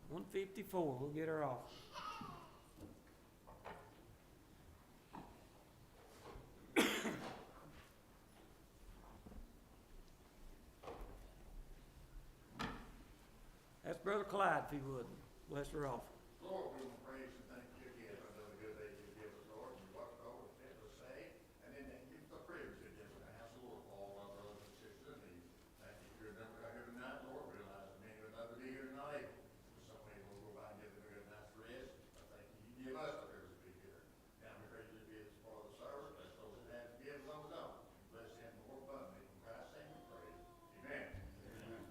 154. We'll get her off. That's Brother Clyde, if he would. Bless her off. Lord, we praise and thank you again for another good day you give us, Lord. And what Lord has to say, and then give us the privilege to give us the house, Lord, for all our brothers and sisters in need. Thank you for your number out here tonight, Lord. Realize that many would love to be here tonight. So many will go by and give them a good night's rest. I thank you. You give us the privilege to be here. Now we pray you to be as part of the service. Bless those that have to give, those that don't. Bless them more abundantly. In Christ's name we pray. Amen. Amen.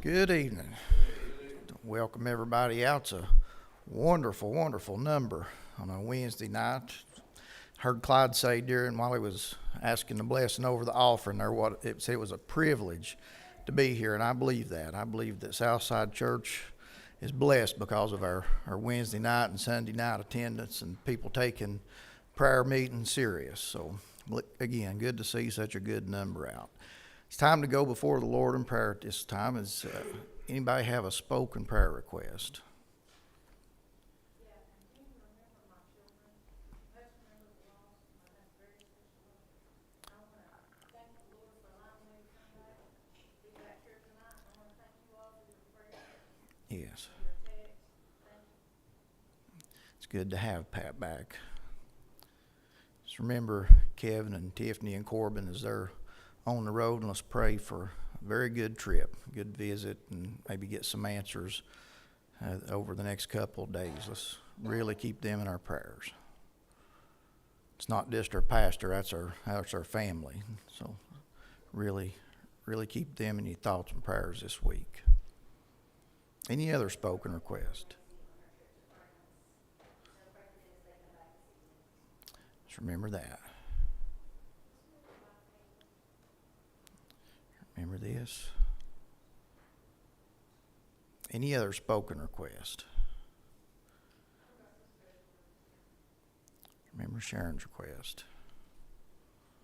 Good evening. Welcome everybody out. It's a wonderful, wonderful number on a Wednesday night. Heard Clyde say while he was asking the blessing over the offering there, what it said, it was a privilege to be here, and I believe that. I believe that Southside Church is blessed because of our Wednesday night and Sunday night attendance and people taking prayer meeting serious. So again, good to see such a good number out. It's time to go before the Lord in prayer at this time. Is anybody have a spoken prayer request? Yes. It's good to have Pat back. Just remember Kevin and Tiffany and Corbin as they're on the road, and let's pray for a very good trip, good visit, and maybe get some answers over the next couple of days. Let's really keep them in our prayers. It's not just our pastor, that's our family. So really keep them in your thoughts and prayers this week. Any other spoken request? Just remember that. Remember this. Any other spoken request? Remember Sharon's request.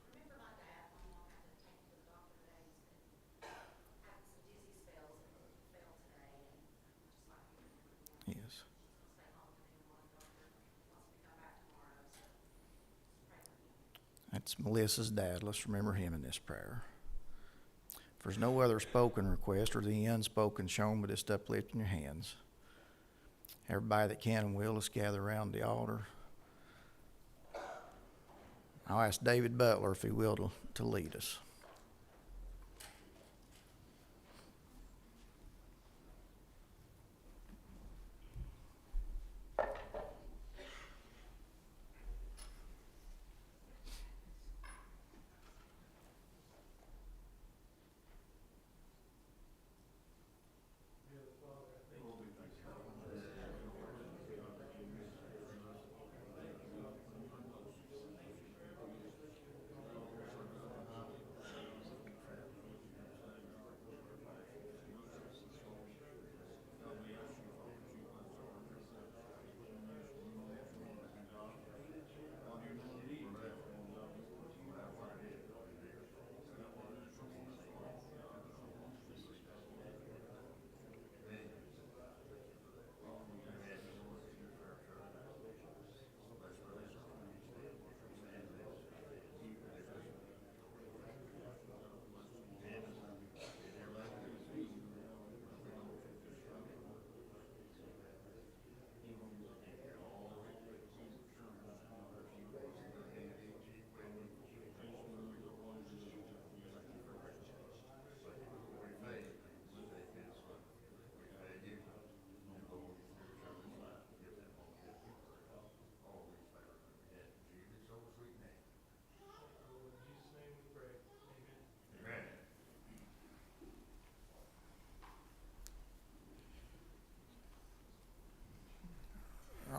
Remember my dad, my mom had to take him to the doctor today. He's been having some dizzy spells and fell today, and just like you remember him. Yes. She's gonna stay home with him while the doctor wants me to come back tomorrow, so pray for him. That's Melissa's dad. Let's remember him in this prayer. If there's no other spoken request or the unspoken shown, but just uplifting your hands. Everybody that can and will, let's gather around the altar. I'll ask David Butler, if he will, to lead us.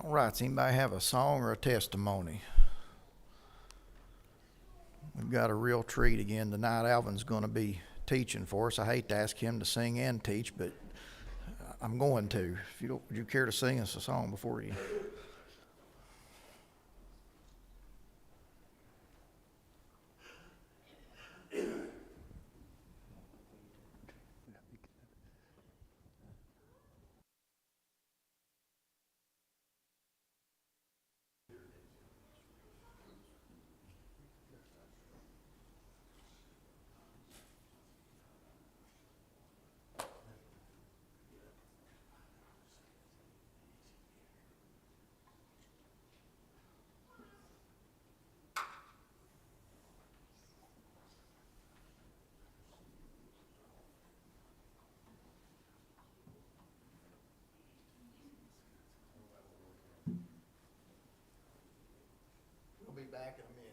All right, does anybody have a song or a testimony? We've got a real treat again tonight. Alvin's going to be teaching for us. I hate to ask him to sing and teach, but I'm going to. Would you care to sing us a song before you? We'll be back in a minute.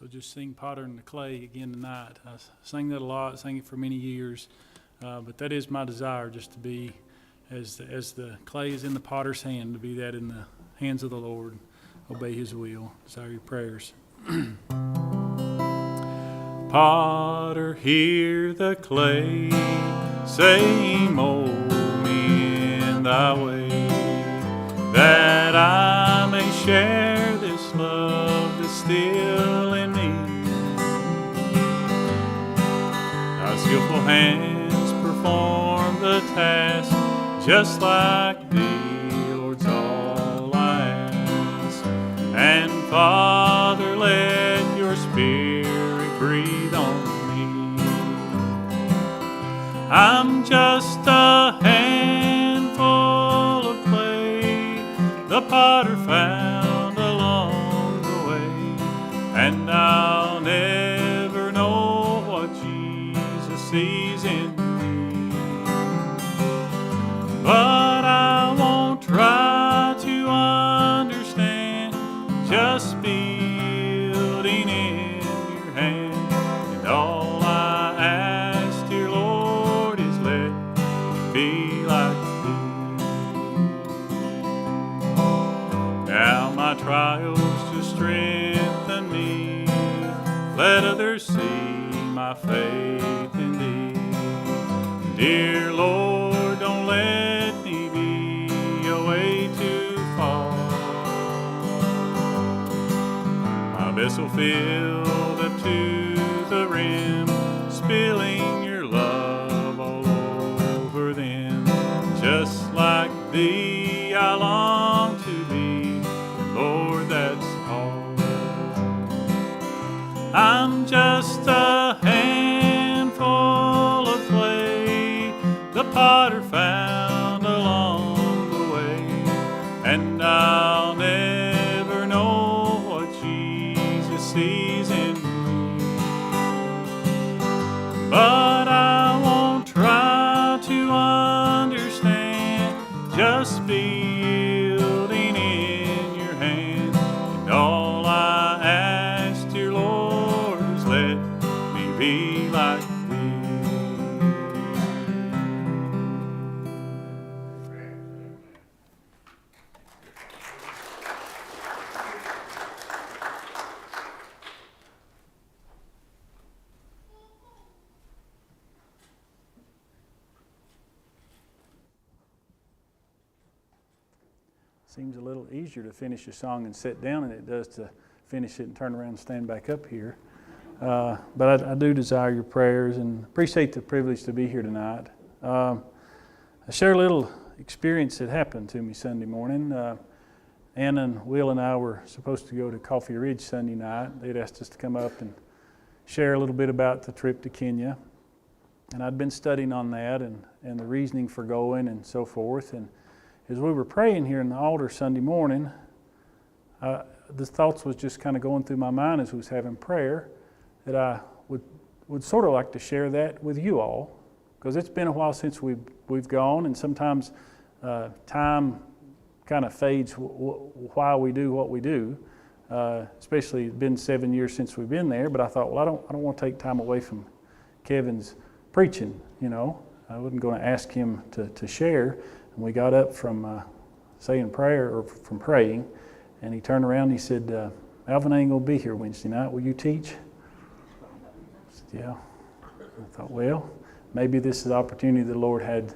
So just sing Potter and the Clay again tonight. I sang that a lot, sang it for many years, but that is my desire, just to be, as the clay is in the potter's hand, to be that in the hands of the Lord, obey his will. Desire your prayers. Potter, hear the clay say, mold me in thy way, that I may share this love that's still in me. Thy skillful hands perform the task, just like thee, Lord's all I ask. And Father, let your Spirit breathe on me. I'm just a handful of clay the potter found along the way, and I'll never know what Jesus sees in me. But I won't try to understand, just be yielding in your hand. And all I ask, dear Lord, is let me be like thee. Now my trials to strengthen me, let others see my faith in thee. Dear Lord, don't let me be away too far. My vessel filled up to the rim, spilling your love all over them. Just like thee, I long to be, Lord, that's all. I'm just a handful of clay the potter found along the way, and I'll never know what Jesus sees in me. But I won't try to understand, just be yielding in your hand. And all I ask, dear Lord, is let me be like thee. Seems a little easier to finish a song and sit down than it does to finish it and turn around and stand back up here. But I do desire your prayers and appreciate the privilege to be here tonight. I share a little experience that happened to me Sunday morning. Ann and Will and I were supposed to go to Coffee Ridge Sunday night. They'd asked us to come up and share a little bit about the trip to Kenya. And I'd been studying on that and the reasoning for going and so forth. And as we were praying here in the altar Sunday morning, the thoughts was just kind of going through my mind as we was having prayer, that I would sort of like to share that with you all, because it's been a while since we've gone, and sometimes time kind of fades while we do what we do. Especially it's been 7 years since we've been there, but I thought, well, I don't want to take time away from Kevin's preaching. You know, I wasn't going to ask him to share. And we got up from saying prayer, or from praying, and he turned around and he said, Alvin ain't going to be here Wednesday night. Will you teach? I said, yeah. I thought, well, maybe this is the opportunity the Lord had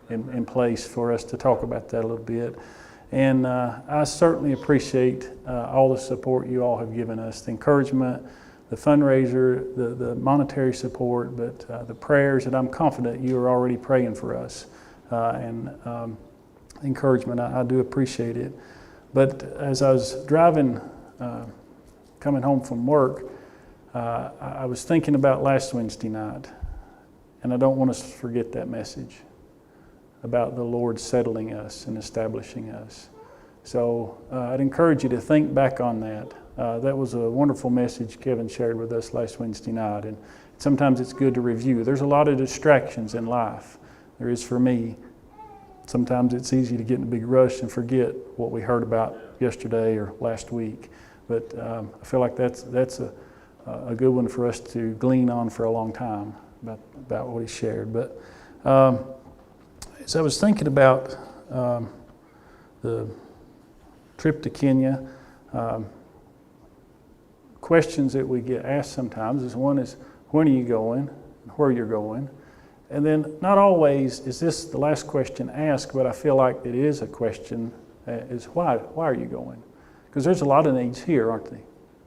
in place for us to talk about that a little bit. And I certainly appreciate all the support you all have given us, the encouragement, the fundraiser, the monetary support, but the prayers that I'm confident you are already praying for us. And encouragement, I do appreciate it. But as I was driving, coming home from work, I was thinking about last Wednesday night, and I don't want us to forget that message about the Lord settling us and establishing us. So I'd encourage you to think back on that. That was a wonderful message Kevin shared with us last Wednesday night, and sometimes it's good to review. There's a lot of distractions in life. There is for me. Sometimes it's easy to get in a big rush and forget what we heard about yesterday or last week. But I feel like that's a a good one for us to glean on for a long time about what he shared. But as I was thinking about the trip to Kenya, questions that we get asked sometimes is one is, when are you going, and where you're going? And then not always is this the last question asked, but I feel like it is a question, is why are you going? Because there's a lot of needs here, aren't there?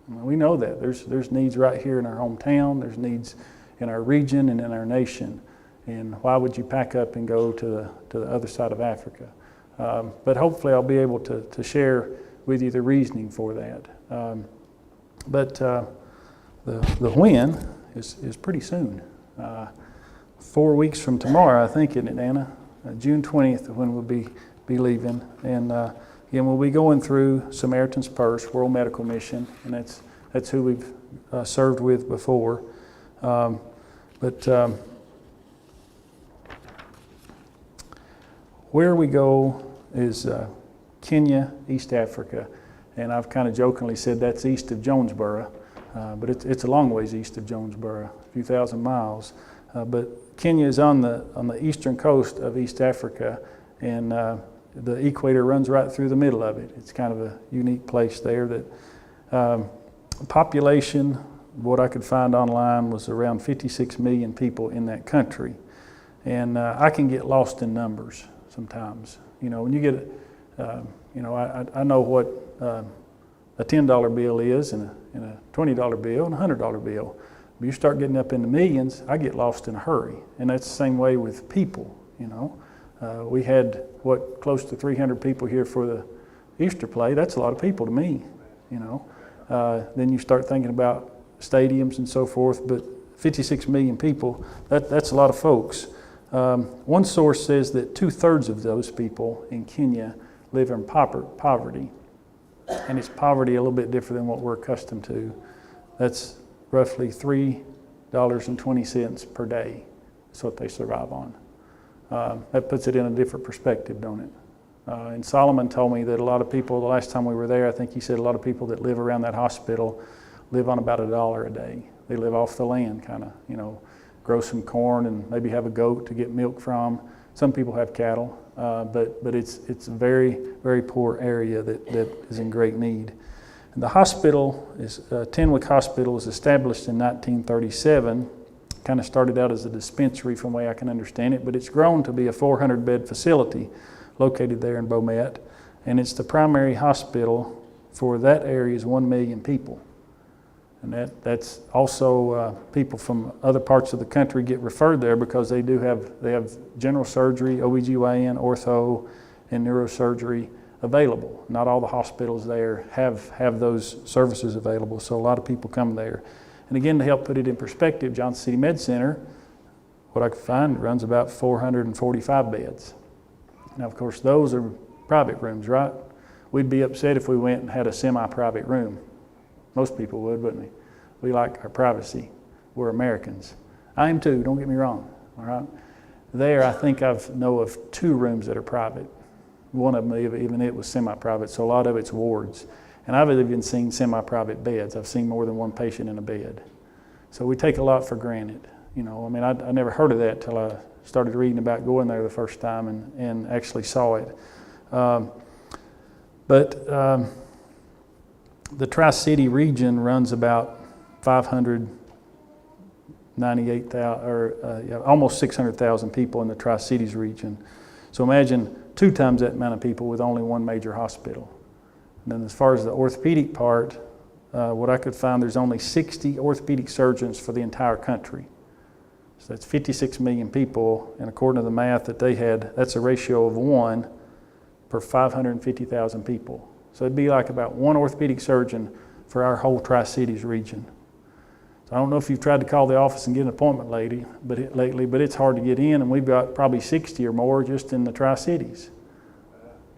I mean, we know that. There's needs right here in our hometown. There's needs in our region and in our nation. And why would you pack up and go to the other side of Africa? But hopefully I'll be able to share with you the reasoning for that. But the when is pretty soon. 4 weeks from tomorrow, I think, isn't it, Anna? June 20th, when we'll be leaving. And again, we'll be going through Samaritan's Purse, World Medical Mission, and that's who we've served with before. But where we go is Kenya, East Africa, and I've kind of jokingly said that's east of Jonesboro, but it's a long ways east of Jonesboro, a few thousand miles. But Kenya is on the eastern coast of East Africa, and the equator runs right through the middle of it. It's kind of a unique place there. That population, what I could find online, was around 56 million people in that country, and I can get lost in numbers sometimes. You know, when you get, I know what a $10 bill is, and a $20 bill, and a $100 bill. But you start getting up in the millions, I get lost in a hurry, and that's the same way with people. You know, we had close to 300 people here for the Easter play. That's a lot of people to me. You know, then you start thinking about stadiums and so forth. But 56 million people, that's a lot of folks. One source says that 2/3 of those people in Kenya live in poverty, and it's poverty a little bit different than what we're accustomed to. That's roughly $3.20 per day. That's what they survive on. That puts it in a different perspective, don't it? And Solomon told me that a lot of people, the last time we were there, I think he said a lot of people that live around that hospital live on about $1 a day. They live off the land, kind of, you know, grow some corn and maybe have a goat to get milk from. Some people have cattle, but it's a very, very poor area that is in great need. And the hospital is, Tenwick Hospital was established in 1937. Kind of started out as a dispensary from the way I can understand it, but it's grown to be a 400-bed facility located there in Bomet. And it's the primary hospital for that area's 1 million people. And that's also people from other parts of the country get referred there because they have general surgery, OBGYN, ortho, and neurosurgery available. Not all the hospitals there have those services available, so a lot of people come there. And again, to help put it in perspective, Johnson City Med Center, what I could find, runs about 445 beds. Now, of course, those are private rooms, right? We'd be upset if we went and had a semi-private room. Most people would, wouldn't we? We like our privacy. We're Americans. I am too, don't get me wrong, all right? There, I think I know of 2 rooms that are private. One of them, even it was semi-private, so a lot of it's wards. And I've even seen semi-private beds. I've seen more than one patient in a bed. So we take a lot for granted. You know, I mean, I never heard of that till I started reading about going there the first time and actually saw it. But the Tri-City region runs about 598,000, or almost 600,000 people in the Tri-Cities region. So imagine 2 times that amount of people with only one major hospital. And then as far as the orthopedic part, what I could find, there's only 60 orthopedic surgeons for the entire country. So that's 56 million people, and according to the math that they had, that's a ratio of 1 per 550,000 people. So it'd be like about 1 orthopedic surgeon for our whole Tri-Cities region. So I don't know if you've tried to call the office and get an appointment lately, but it's hard to get in, and we've got probably 60 or more just in the Tri-Cities.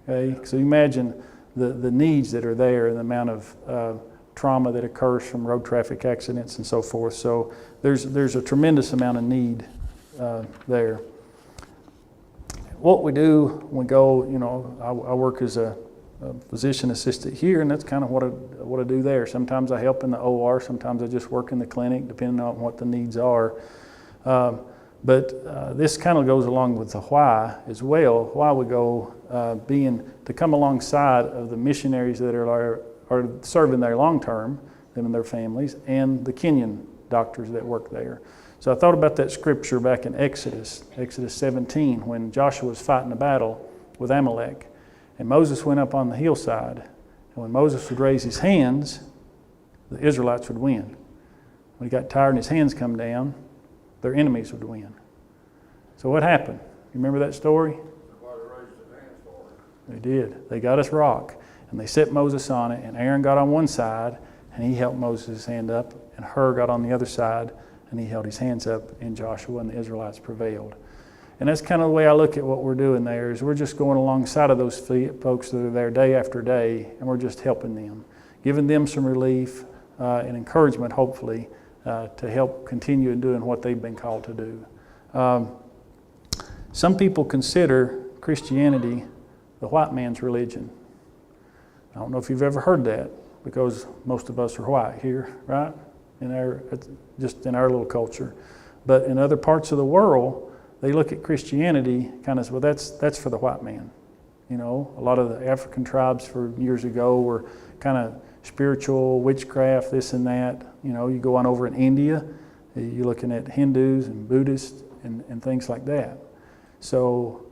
Okay, so you imagine the needs that are there and the amount of trauma that occurs from road traffic accidents and so forth. So there's a tremendous amount of need what we do when we go, you know, I work as a a physician assistant here, and that's kind of what I do there. Sometimes I help in the OR, sometimes I just work in the clinic, depending on what the needs are. But this kind of goes along with the why as well. Why we go being to come alongside of the missionaries that are serving there long term, them and their families, and the Kenyan doctors that work there. So I thought about that scripture back in Exodus 17, when Joshua was fighting a battle with Amalek. And Moses went up on the hillside. And when Moses would raise his hands, the Israelites would win. When he got tired and his hands come down, their enemies would win. So what happened? You remember that story? They did. They got us rock. And they set Moses on it. And Aaron got on one side, and he helped Moses' hand up. And Hur got on the other side, and he held his hands up in Joshua, and the Israelites prevailed. And that's kind of the way I look at what we're doing there, is we're just going alongside of those folks that are there day after day, and we're just helping them, giving them some relief and encouragement, hopefully, to help continue in doing what they've been called to do. Some people consider Christianity the white man's religion. I don't know if you've ever heard that, because most of us are white here, right? Just in our little culture. But in other parts of the world, they look at Christianity kind of, well, that's for the white man. You know, a lot of the African tribes for years ago were kind of spiritual, witchcraft, this and that. You know, you go on over in India, you're looking at Hindus and Buddhists and things like that. So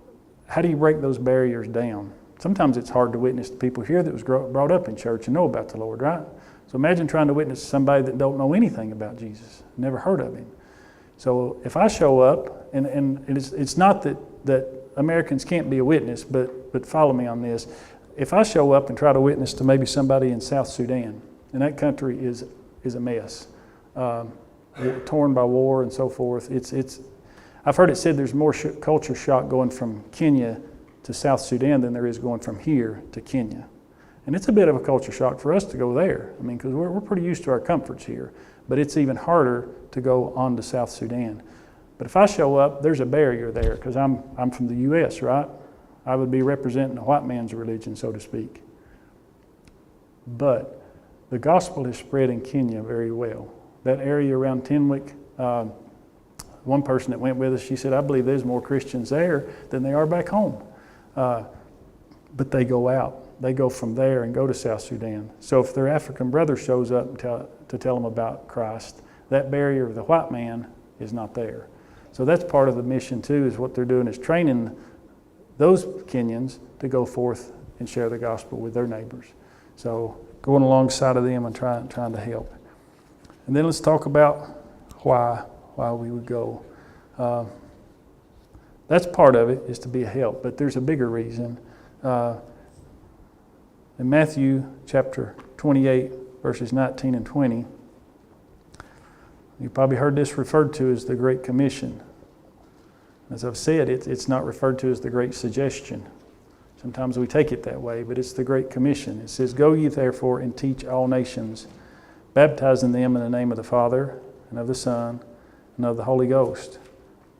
how do you break those barriers down? Sometimes it's hard to witness to people here that was brought up in church and know about the Lord, right? So imagine trying to witness to somebody that don't know anything about Jesus, never heard of him. So if I show up, and it's not that Americans can't be a witness, but follow me on this. If I show up and try to witness to maybe somebody in South Sudan, and that country is a mess, torn by war and so forth. I've heard it said there's more culture shock going from Kenya to South Sudan than there is going from here to Kenya. And it's a bit of a culture shock for us to go there. I mean, because we're pretty used to our comforts here. But it's even harder to go on to South Sudan. But if I show up, there's a barrier there, because I'm from the U.S., right? I would be representing the white man's religion, so to speak. But the gospel has spread in Kenya very well. That area around Tenwick, one person that went with us, she said, I believe there's more Christians there than there are back home. But they go out. They go from there and go to South Sudan. So if their African brother shows up to tell them about Christ, that barrier of the white man is not there. So that's part of the mission too, is what they're doing is training those Kenyans to go forth and share the gospel with their neighbors. So going alongside of them and trying to help. And then let's talk about why we would go. That's part of it, is to be a help, but there's a bigger reason. In Matthew chapter 28, verses 19 and 20, you've probably heard this referred to as the Great Commission. As I've said, it's not referred to as the Great Suggestion. Sometimes we take it that way, but it's the Great Commission. It says, Go ye therefore and teach all nations, baptizing them in the name of the Father and of the Son and of the Holy Ghost,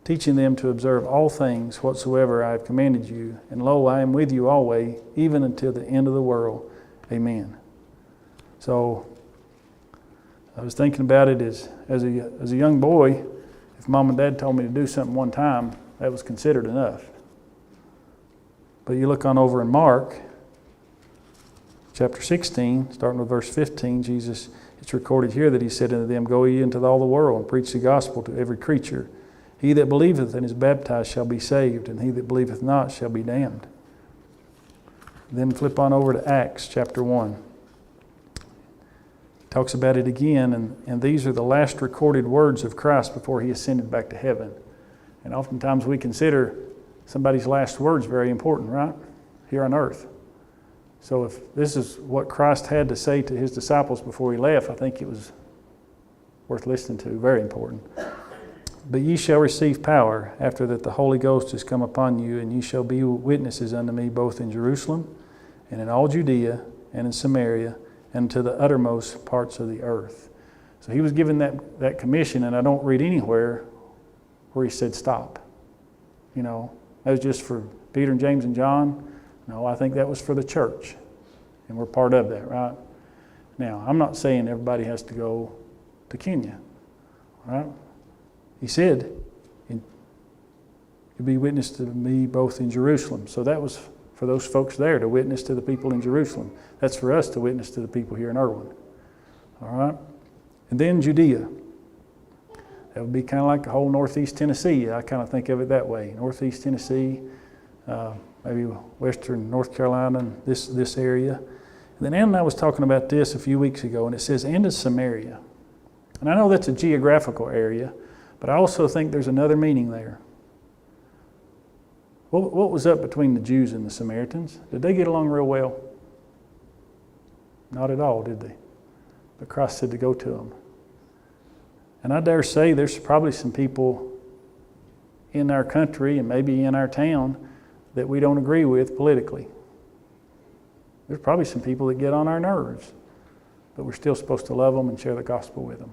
teaching them to observe all things whatsoever I have commanded you. And lo, I am with you always, even until the end of the world. Amen. So I was thinking about it as a young boy. If Mom and Dad told me to do something one time, that was considered enough. But you look on over in Mark chapter 16, starting with verse 15, Jesus, it's recorded here that he said unto them, Go ye into all the world and preach the gospel to every creature. He that believeth and is baptized shall be saved, and he that believeth not shall be damned. Then flip on over to Acts chapter 1. Talks about it again, and these are the last recorded words of Christ before he ascended back to heaven. And oftentimes we consider somebody's last words very important, right? Here on earth. So if this is what Christ had to say to his disciples before he left, I think it was worth listening to, very important. But ye shall receive power after that the Holy Ghost is come upon you, and ye shall be witnesses unto me both in Jerusalem and in all Judea and in Samaria and to the uttermost parts of the earth. So he was given that commission, and I don't read anywhere where he said stop. You know, that was just for Peter and James and John. No, I think that was for the church. and we're part of that, right? Now, I'm not saying everybody has to go to Kenya, right? He said, you'll be witness to me both in Jerusalem. So that was for those folks there to witness to the people in Jerusalem. That's for us to witness to the people here in Irwin. All right? And then Judea. That would be kind of like the whole northeast Tennessee. I kind of think of it that way. Northeast Tennessee, maybe western North Carolina, and this area. And then Ann and I was talking about this a few weeks ago, and it says, and to Samaria. And I know that's a geographical area, but I also think there's another meaning there. What was up between the Jews and the Samaritans? Did they get along real well? Not at all, did they? But Christ said to go to them. And I dare say there's probably some people in our country and maybe in our town that we don't agree with politically. There's probably some people that get on our nerves, but we're still supposed to love them and share the gospel with them.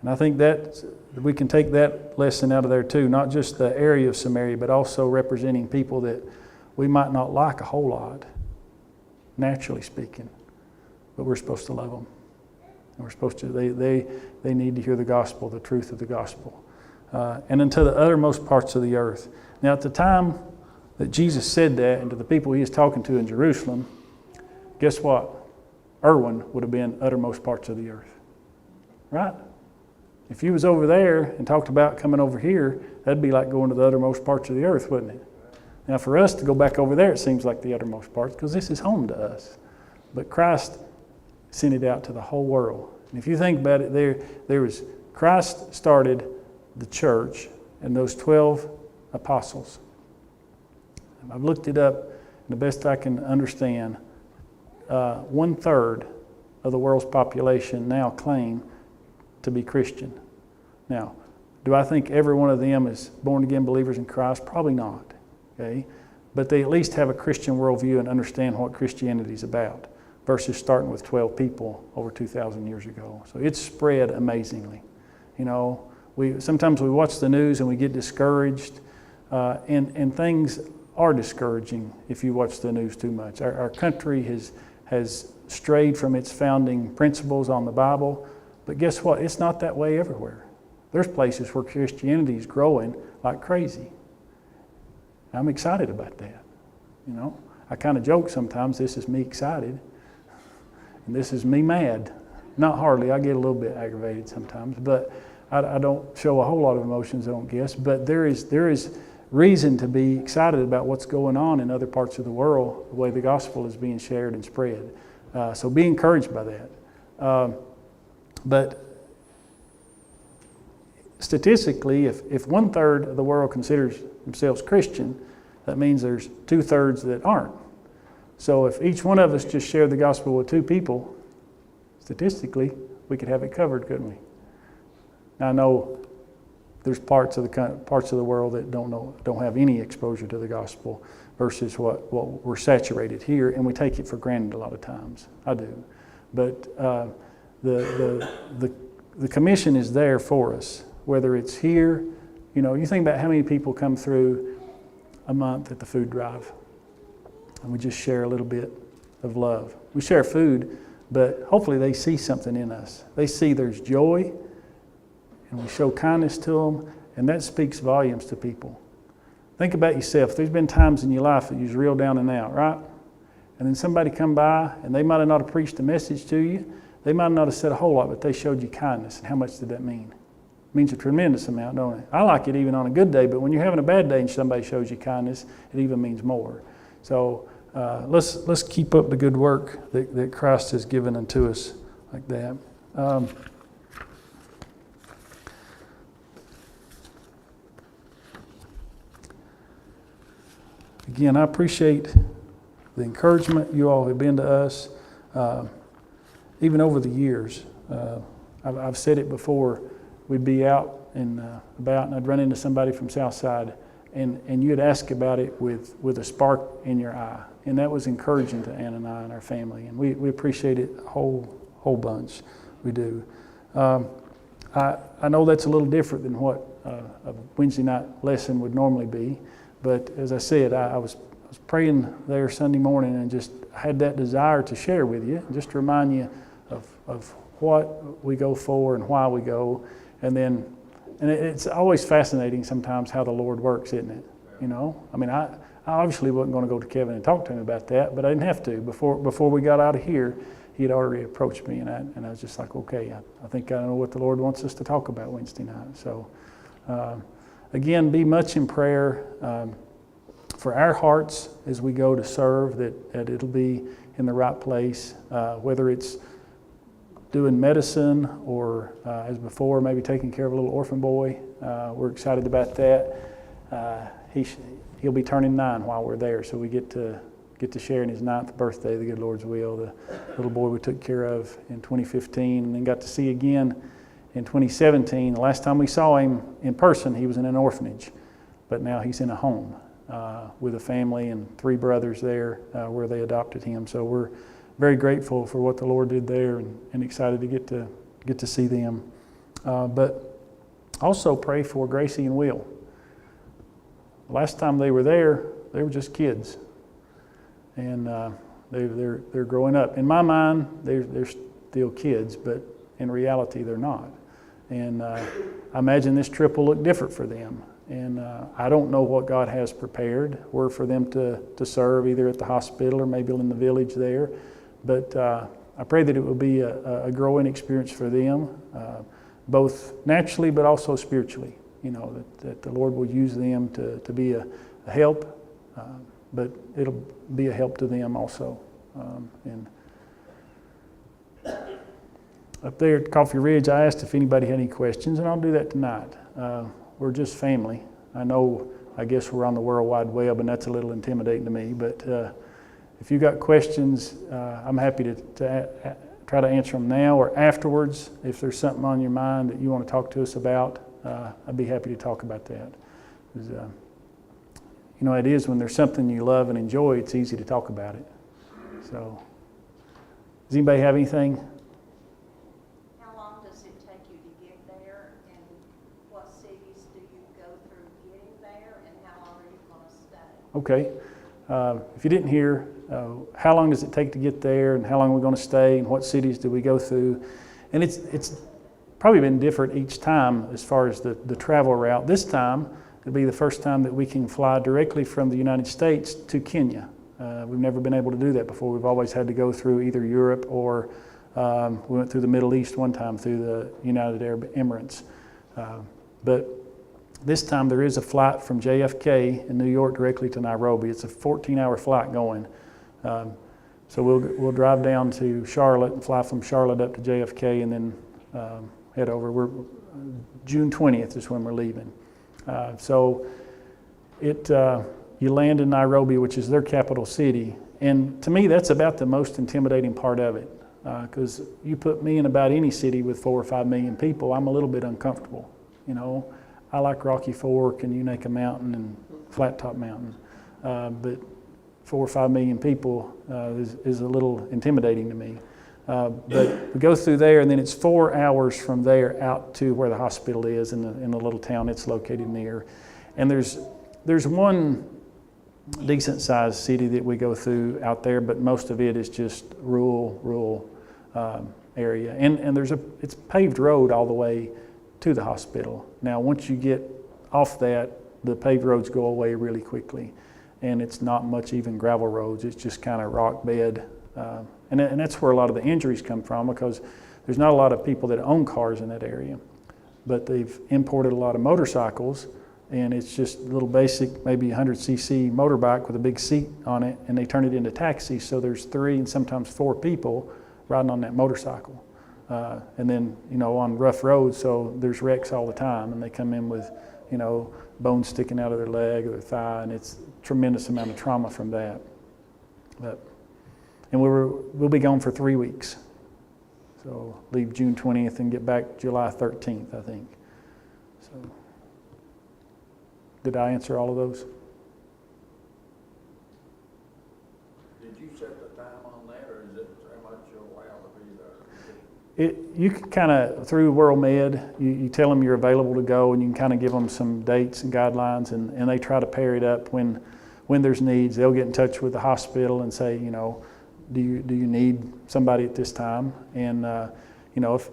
And I think that we can take that lesson out of there too, not just the area of Samaria, but also representing people that we might not like a whole lot, naturally speaking, but we're supposed to love them. And we're supposed to, they need to hear the gospel, the truth of the gospel. And unto the uttermost parts of the earth. Now at the time that Jesus said that, and to the people he was talking to in Jerusalem, guess what? Irwin would have been uttermost parts of the earth. Right? If you was over there and talked about coming over here, that'd be like going to the uttermost parts of the earth, wouldn't it? Now for us to go back over there, it seems like the uttermost parts, because this is home to us. But Christ sent it out to the whole world. And if you think about it, there was Christ started the church and those 12 apostles. And I've looked it up, and the best I can understand, 1/3 of the world's population now claim to be Christian. Now, do I think every one of them is born-again believers in Christ? Probably not, okay? But they at least have a Christian worldview and understand what Christianity is about, versus starting with 12 people over 2,000 years ago. So it's spread amazingly. You know, sometimes we watch the news and we get discouraged, and things are discouraging if you watch the news too much. Our country has strayed from its founding principles on the Bible. But guess what? It's not that way everywhere. There's places where Christianity is growing like crazy. I'm excited about that. You know, I kind of joke sometimes, this is me excited, and this is me mad. Not hardly, I get a little bit aggravated sometimes, but I don't show a whole lot of emotions, I don't guess. But there is reason to be excited about what's going on in other parts of the world, the way the gospel is being shared and spread. So be encouraged by that. But statistically, if 1/3 of the world considers themselves Christian, that means there's 2/3 that aren't. So if each one of us just shared the gospel with 2 people, statistically, we could have it covered, couldn't we? Now I know there's parts of the world that don't have any exposure to the gospel versus what we're saturated here, and we take it for granted a lot of times. I do, but the commission is there for us, whether it's here. You know, you think about how many people come through a month at the food drive, and we just share a little bit of love. We share food, but hopefully they see something in us. They see there's joy, and we show kindness to them, and that speaks volumes to people. Think about yourself. There's been times in your life that you're real down and out, right? And then somebody come by, and they might have not have preached a message to you. They might not have said a whole lot, but they showed you kindness. And how much did that mean? It means a tremendous amount, don't it? I like it even on a good day, but when you're having a bad day and somebody shows you kindness, it even means more. So let's keep up the good work that Christ has given unto us like that. Again, I appreciate the encouragement you all have been to us. Even over the years, I've said it before, we'd be out and about, and I'd run into somebody from Southside, and you'd ask about it with a spark in your eye, and that was encouraging to Ann and I and our family, and we appreciate it a whole bunch. We do. I know that's a little different than what a Wednesday night lesson would normally be, but as I said, I was was praying there Sunday morning and just had that desire to share with you, just to remind you of what we go for and why we go. And it's always fascinating sometimes how the Lord works, isn't it? You know, I mean, I obviously wasn't going to go to Kevin and talk to him about that, but I didn't have to. Before we got out of here, he had already approached me, and I was just like, okay, I think I know what the Lord wants us to talk about Wednesday night. So, again, be much in prayer for our hearts as we go to serve, that it'll be in the right place, whether it's doing medicine or, as before, maybe taking care of a little orphan boy. We're excited about that. He'll be turning 9 while we're there, so we get to share in his 9th birthday, the good Lord's will. The little boy we took care of in 2015, and then got to see again in 2017. The last time we saw him in person, he was in an orphanage, but now he's in a home with a family and 3 brothers there where they adopted him. So we're very grateful for what the Lord did there, and excited to get to see them. But also pray for Gracie and Will. Last time they were there, they were just kids, and they're growing up. In my mind, they're still kids, but in reality, they're not. And I imagine this trip will look different for them. And I don't know what God has prepared. We're for them to serve either at the hospital or maybe in the village there. But I pray that it will be a growing experience for them, both naturally but also spiritually. You know, that the Lord will use them to be a help, but it'll be a help to them also. And up there at Coffee Ridge, I asked if anybody had any questions, and I'll do that tonight. We're just family. I guess we're on the World Wide Web, and that's a little intimidating to me, but if you got questions, I'm happy to try to answer them now or afterwards. If there's something on your mind that you want to talk to us about, I'd be happy to talk about that. You know, it is when there's something you love and enjoy, it's easy to talk about it. So, does anybody have anything? How long does it take you to get there, and what cities do you go through getting there, and how long are you going to stay? Okay. If you didn't hear, how long does it take to get there, and how long are we going to stay, and what cities do we go through? And it's probably been different each time as far as the travel route. This time, it'll be the first time that we can fly directly from the United States to Kenya. We've never been able to do that before. We've always had to go through either Europe or we went through the Middle East one time through the United Arab Emirates. But this time there is a flight from JFK in New York directly to Nairobi. It's a 14-hour flight going. So we'll drive down to Charlotte and fly from Charlotte up to JFK, and then head over. June 20th is when we're leaving. So you land in Nairobi, which is their capital city. And to me, that's about the most intimidating part of it. Because you put me in about any city with 4 or 5 million people, I'm a little bit uncomfortable. You know, I like Rocky Fork and Unaka Mountain and Flat Top Mountain. But 4 or 5 million people is a little intimidating to me. But we go through there, and then it's 4 hours from there out to where the hospital is in the little town it's located near. And there's one decent-sized city that we go through out there, but most of it is just rural area. And it's paved road all the way to the hospital. Now, once you get off that, the paved roads go away really quickly, and it's not much even gravel roads. It's just kind of rock bed. And that's where a lot of the injuries come from, because there's not a lot of people that own cars in that area. But they've imported a lot of motorcycles, and it's just a little basic, maybe 100cc motorbike with a big seat on it, and they turn it into taxis. So there's 3 and sometimes 4 people riding on that motorcycle. And then, you know, on rough roads, so there's wrecks all the time, and they come in with, you know, bones sticking out of their leg or their thigh, and it's a tremendous amount of trauma from that. And we'll be gone for 3 weeks. So leave June 20th and get back July 13th, I think. So did I answer all of those? Did you set the time on that, or is it how much you're allowed to be there? You can kind of, through World Med, you tell them you're available to go, and you can kind of give them some dates and guidelines, and they try to pair it up when when there's needs, they'll get in touch with the hospital and say, do you need somebody at this time? And if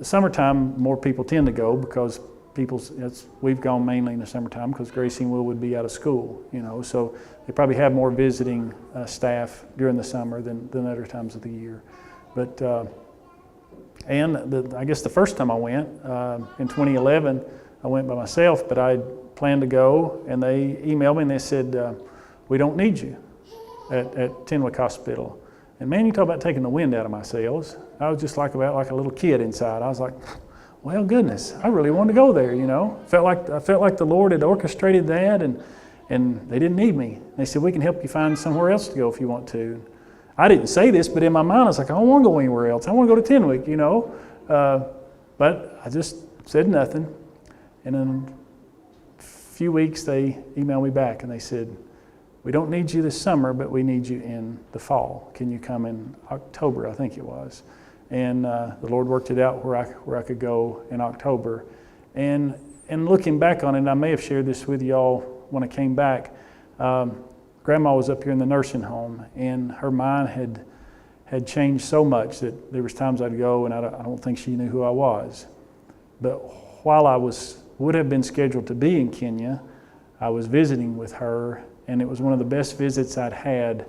summertime, more people tend to go because we've gone mainly in the summertime because Gracie and Will would be out of school, so they probably have more visiting staff during the summer than other times of the year. But I guess the first time I went in 2011, I went by myself, but I planned to go, and they emailed me and they said, we don't need you at Tenwick Hospital. And man, you talk about taking the wind out of my sails. I was just like a little kid inside. I was like, well, goodness, I really wanted to go there, I felt like the Lord had orchestrated that, and they didn't need me. They said, we can help you find somewhere else to go if you want to. I didn't say this, but in my mind, I was like, I don't want to go anywhere else. I want to go to Tenwick, But I just said nothing. And in a few weeks, they emailed me back, and they said, we don't need you this summer, but we need you in the fall. Can you come in October, I think it was. And the Lord worked it out where I could go in October. And looking back on it, I may have shared this with y'all when I came back. Grandma was up here in the nursing home, and her mind had changed so much that there was times I'd go and I don't think she knew who I was. But while I would have been scheduled to be in Kenya, I was visiting with her, and it was one of the best visits I'd had.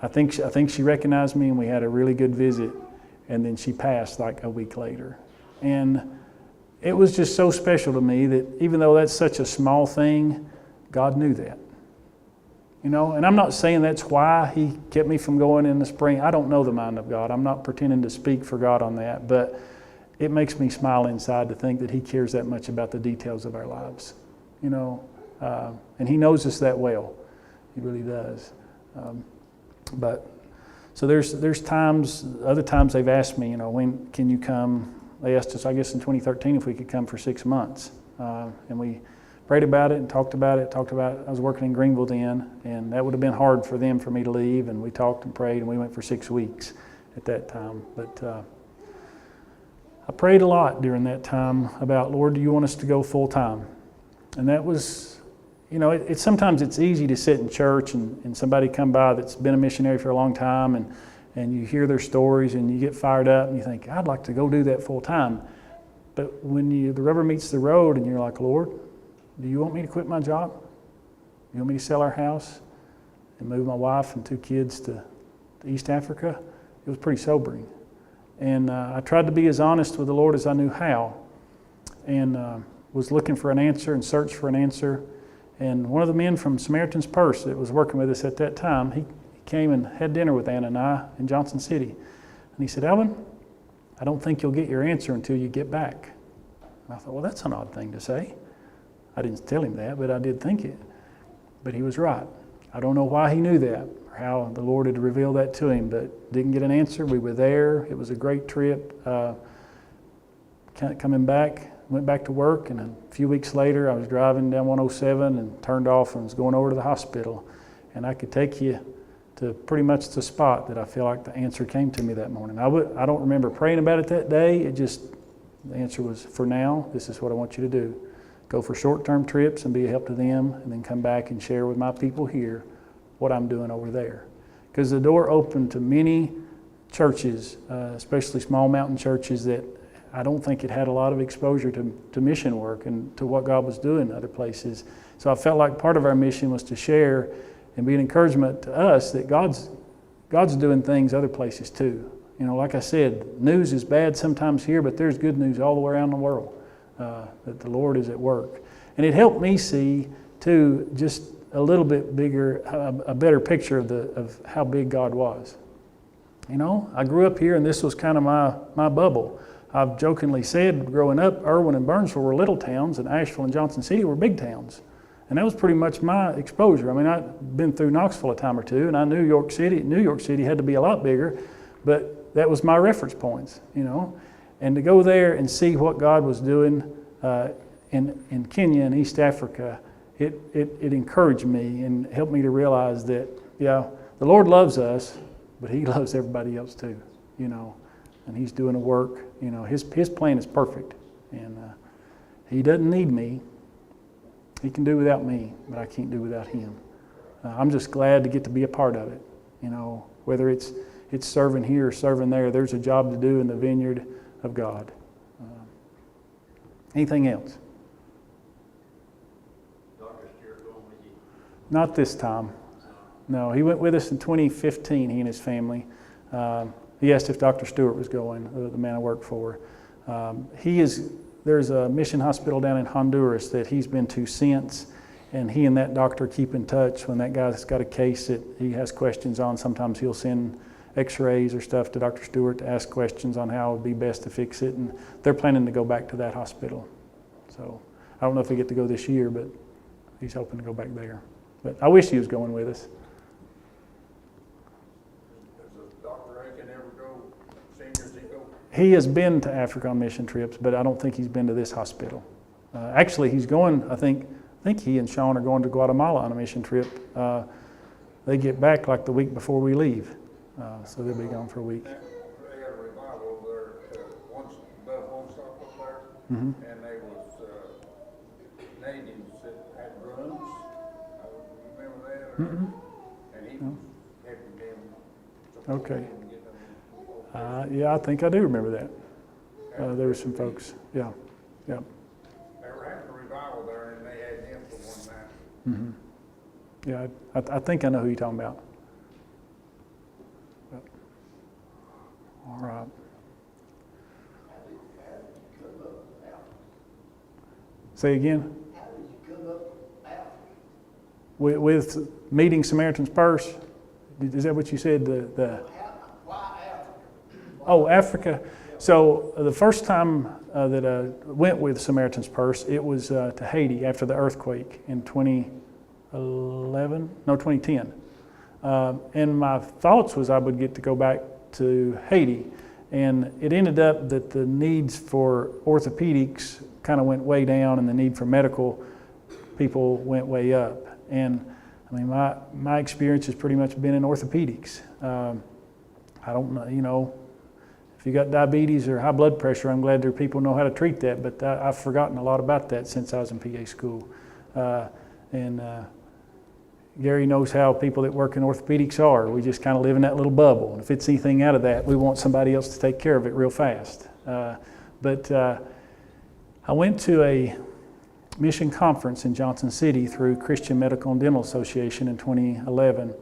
I think she recognized me, and we had a really good visit. And then she passed like a week later. And it was just so special to me that even though that's such a small thing, God knew that. And I'm not saying that's why He kept me from going in the spring. I don't know the mind of God. I'm not pretending to speak for God on that. But it makes me smile inside to think that He cares that much about the details of our lives. And He knows us that well. He really does. So there's times, other times they've asked me, when can you come? They asked us, I guess in 2013, if we could come for 6 months. And we prayed about it and talked about it. I was working in Greenville then, and that would have been hard for me to leave. And we talked and prayed, and we went for 6 weeks at that time. But I prayed a lot during that time about, Lord, do you want us to go full time? And that was, sometimes it's easy to sit in church and somebody come by that's been a missionary for a long time and you hear their stories and you get fired up and you think, I'd like to go do that full time. But when the rubber meets the road and you're like, Lord, do you want me to quit my job? You want me to sell our house and move my wife and 2 kids to East Africa? It was pretty sobering. And I tried to be as honest with the Lord as I knew how, and was looking for an answer and searched for an answer. And one of the men from Samaritan's Purse that was working with us at that time, he came and had dinner with Anna and I in Johnson City. And he said, Alvin, I don't think you'll get your answer until you get back. And I thought, well, that's an odd thing to say. I didn't tell him that, but I did think it. But he was right. I don't know why he knew that or how the Lord had revealed that to him, but didn't get an answer. We were there. It was a great trip. Coming back, went back to work, and a few weeks later I was driving down 107 and turned off and was going over to the hospital. And I could take you to pretty much the spot that I feel like the answer came to me that morning. I don't remember praying about it that day. The answer was, for now, this is what I want you to do. Go for short-term trips and be a help to them, and then come back and share with my people here what I'm doing over there. Because the door opened to many churches, especially small mountain churches that I don't think it had a lot of exposure to mission work and to what God was doing in other places. So I felt like part of our mission was to share and be an encouragement to us that God's doing things other places too. Like I said, news is bad sometimes here, but there's good news all the way around the world that the Lord is at work. And it helped me see too, just a little bit bigger, a better picture of how big God was. I grew up here, and this was kind of my bubble. I've jokingly said, growing up, Irwin and Burnsville were little towns, and Asheville and Johnson City were big towns. And that was pretty much my exposure. I mean, I'd been through Knoxville a time or two, and I knew New York City had to be a lot bigger, but that was my reference points, And to go there and see what God was doing in Kenya and East Africa, it encouraged me and helped me to realize that, the Lord loves us, but He loves everybody else too, And He's doing a work, His plan is perfect, and He doesn't need me. He can do without me, but I can't do without Him. I'm just glad to get to be a part of it. You know, whether it's serving here or serving there, there's a job to do in the vineyard of God. Anything else? Dr. Stewart going with you? Not this time. No, he went with us in 2015, he and his family. He asked if Dr. Stewart was going, the man I work for. There's a mission hospital down in Honduras that he's been to since, and he and that doctor keep in touch. When that guy's got a case that he has questions on, sometimes he'll send x-rays or stuff to Dr. Stewart to ask questions on how it would be best to fix it, and they're planning to go back to that hospital. So I don't know if they get to go this year, but he's hoping to go back there. But I wish he was going with us. Does Dr. Aiken ever go, seniors he go? He has been to Africa on mission trips, but I don't think he's been to this hospital. Actually, he's going, I think he and Sean are going to Guatemala on a mission trip. They get back like the week before we leave. So they'll be gone for a week. They had a revival over there, above one stop up there, Mhm. and they was natives that had drums. You remember that? Mhm. And he was helping them. Okay. And get them. Yeah, I think I do remember that. There were some folks, yeah. They were having a revival there, and they had him for one night. Mm-hmm. Yeah, I think I know who you're talking about. Yep. All right. Say again? With meeting Samaritan's Purse? Is that what you said? Oh, Africa. So the first time that I went with Samaritan's Purse, it was to Haiti after the earthquake in 2010. And my thoughts was I would get to go back to Haiti. And it ended up that the needs for orthopedics kind of went way down and the need for medical people went way up. And I mean, my experience has pretty much been in orthopedics. I don't know, you know, if you got diabetes or high blood pressure, I'm glad there are people who know how to treat that, but I've forgotten a lot about that since I was in PA school. Gary knows how people that work in orthopedics are. We just kind of live in that little bubble. And if it's anything out of that, we want somebody else to take care of it real fast. But I went to a mission conference in Johnson City through Christian Medical and Dental Association in 2011.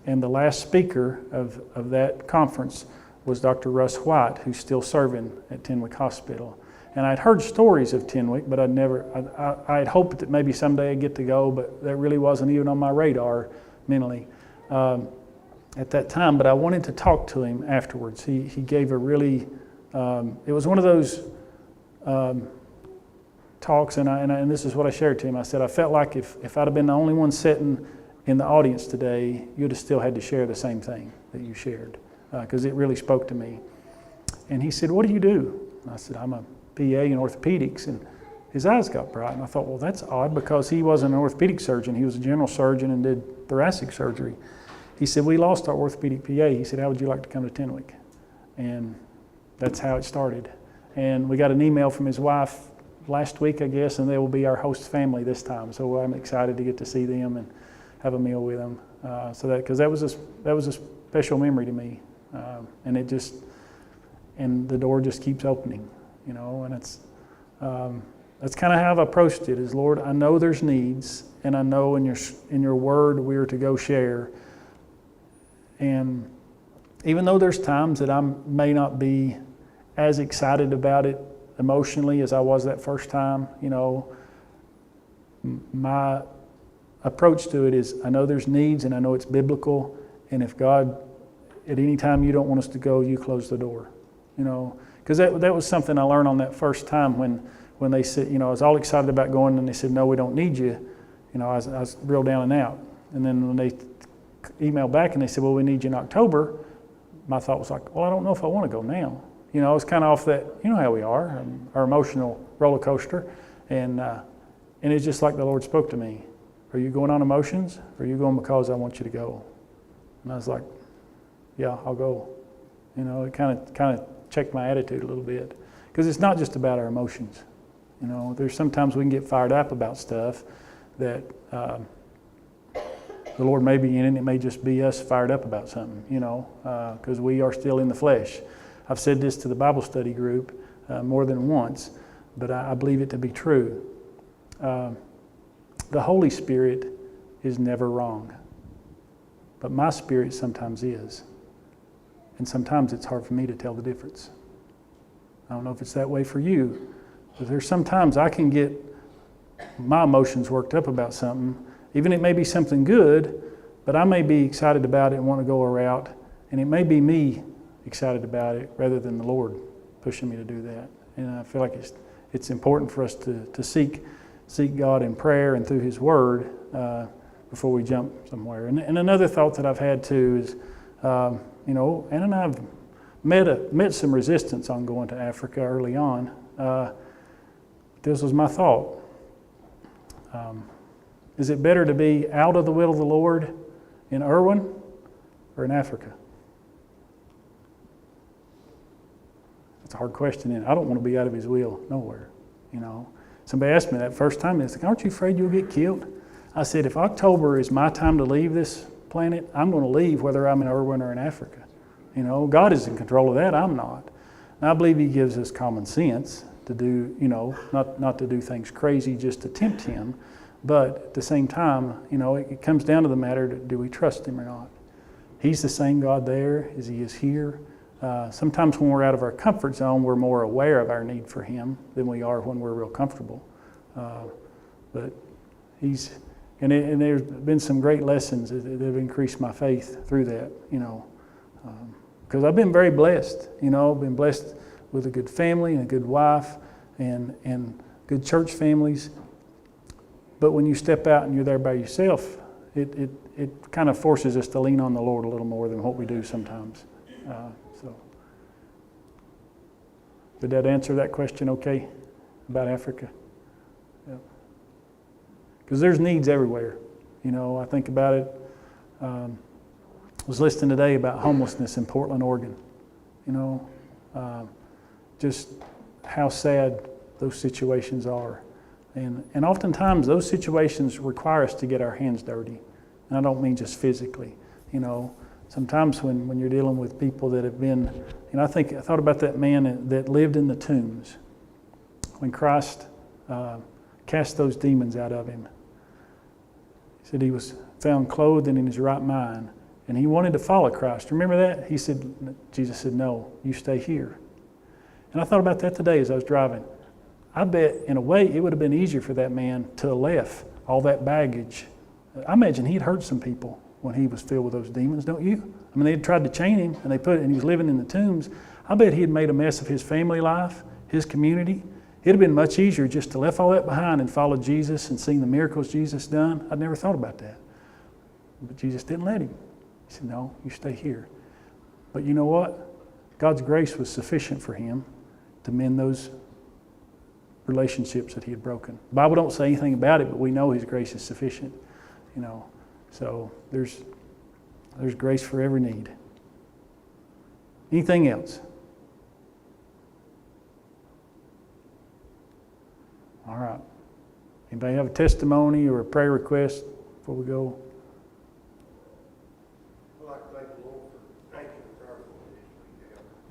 And the last speaker of that conference was Dr. Russ White, who's still serving at Tenwick Hospital. And I'd heard stories of Tenwick, but I'd hoped that maybe someday I'd get to go, but that really wasn't even on my radar mentally at that time. But I wanted to talk to him afterwards. He gave a really, it was one of those talks, and this is what I shared to him. I said, I felt like if I'd have been the only one sitting in the audience today, you'd have still had to share the same thing that you shared, because it really spoke to me. And he said, what do you do? And I said, I'm a PA in orthopedics, and his eyes got bright, and I thought, well, that's odd, because he wasn't an orthopedic surgeon. He was a general surgeon and did thoracic surgery. He said, we lost our orthopedic PA. He said, how would you like to come to Tenwick? And that's how it started. And we got an email from his wife last week, I guess, and they will be our host family this time. So I'm excited to get to see them and have a meal with them. Because that was a special memory to me, and it just, and the door just keeps opening, you know. And it's that's kind of how I've approached it. Is, Lord, I know there's needs, and I know in your word we are to go share. And even though there's times that I may not be as excited about it emotionally as I was that first time, you know, my approach to it is I know there's needs and I know it's biblical, and if God, at any time you don't want us to go, you close the door, you know. Because that was something I learned on that first time when they said, you know, I was all excited about going and they said, no, we don't need you. You know, I was real down and out. And then when they emailed back and they said, well, we need you in October, my thought was like, well, I don't know if I want to go now. You know, I was kind of off that, you know how we are, our emotional roller coaster. And it's just like the Lord spoke to me. Are you going on emotions, or are you going because I want you to go? And I was like, yeah, I'll go. You know, it kind of checked my attitude a little bit. Because it's not just about our emotions. You know, there's sometimes we can get fired up about stuff that the Lord may be in it, and it may just be us fired up about something, because we are still in the flesh. I've said this to the Bible study group more than once, but I believe it to be true. The Holy Spirit is never wrong, but my spirit sometimes is. And sometimes it's hard for me to tell the difference. I don't know if it's that way for you, but there's sometimes I can get my emotions worked up about something. Even it may be something good, but I may be excited about it and want to go a route, and it may be me excited about it rather than the Lord pushing me to do that. And I feel like it's important for us to seek God in prayer and through His Word before we jump somewhere. And another thought that I've had too is, Ann and I have met some resistance on going to Africa early on. This was my thought. Is it better to be out of the will of the Lord in Irwin or in Africa? That's a hard question, and I don't want to be out of His will nowhere. Somebody asked me that first time, and they said, "Aren't you afraid you'll get killed?" I said, if October is my time to leave this planet, I'm going to leave whether I'm in Irwin or in Africa. God is in control of that. I'm not. And I believe He gives us common sense to do, not to do things crazy just to tempt Him. But at the same time, it comes down to the matter, do we trust Him or not? He's the same God there as He is here. Sometimes when we're out of our comfort zone, we're more aware of our need for Him than we are when we're real comfortable. But He's, and there's been some great lessons that have increased my faith through that, because I've been very blessed. I've been blessed with a good family and a good wife and good church families. But when you step out and you're there by yourself, it kind of forces us to lean on the Lord a little more than what we do sometimes. Did that answer that question okay about Africa? Yeah. Because there's needs everywhere. I think about it. I was listening today about homelessness in Portland, Oregon. Just how sad those situations are. And oftentimes those situations require us to get our hands dirty. And I don't mean just physically. Sometimes when you're dealing with people that have been, I thought about that man that lived in the tombs when Christ cast those demons out of him. He said he was found clothed and in his right mind, and he wanted to follow Christ. Remember that? Jesus said, "No, you stay here." And I thought about that today as I was driving. I bet, in a way, it would have been easier for that man to have left all that baggage. I imagine he'd hurt some people when he was filled with those demons, don't you? I mean, they had tried to chain him, and and he was living in the tombs. I bet he had made a mess of his family life, his community. It'd have been much easier just to left all that behind and follow Jesus and seen the miracles Jesus done. I'd never thought about that. But Jesus didn't let him. He said, "No, you stay here." But you know what? God's grace was sufficient for him to mend those relationships that he had broken. The Bible don't say anything about it, but we know His grace is sufficient. So there's grace for every need. Anything else? All right. Anybody have a testimony or a prayer request before we go? I'd like to thank the Lord for thanking the prayer for this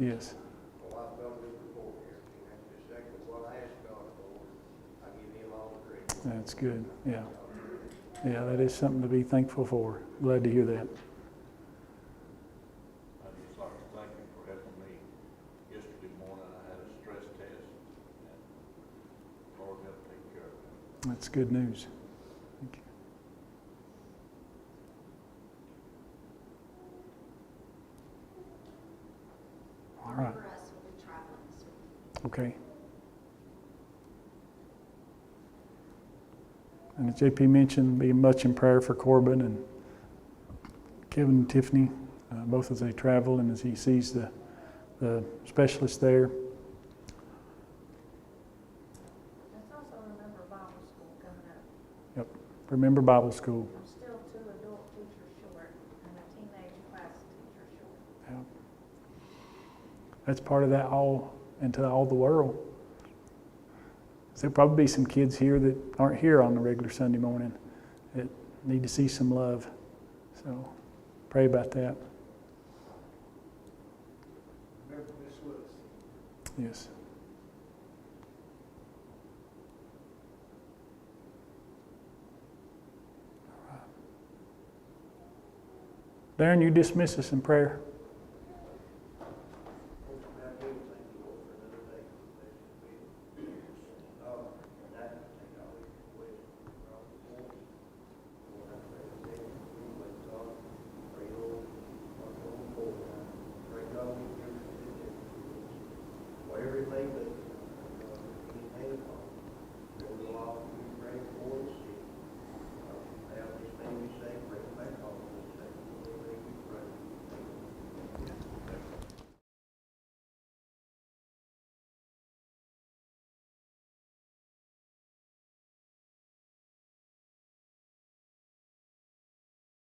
week. Yes. Well, I've done this before here, and that's exactly what I asked God for. I give Him all the credit. That's good. Yeah. Yeah, that is something to be thankful for. Glad to hear that. I'd just like to thank you for helping me. Yesterday morning, I had a stress test, and Lord helped take care of it. That's good news. Thank you. All right. For us, we'll be traveling this week. Okay. And as JP mentioned, be much in prayer for Corbin and Kevin and Tiffany, both as they travel and as he sees the specialist there. Let's also remember Bible school coming up. Yep. Remember Bible school. I'm still 2 adult teachers short and a teenage class teacher short. Yep. That's part of that all into all the world. There'll probably be some kids here that aren't here on the regular Sunday morning that need to see some love. So pray about that. Remember Miss Lewis. Yes. Darren, you dismiss us in prayer.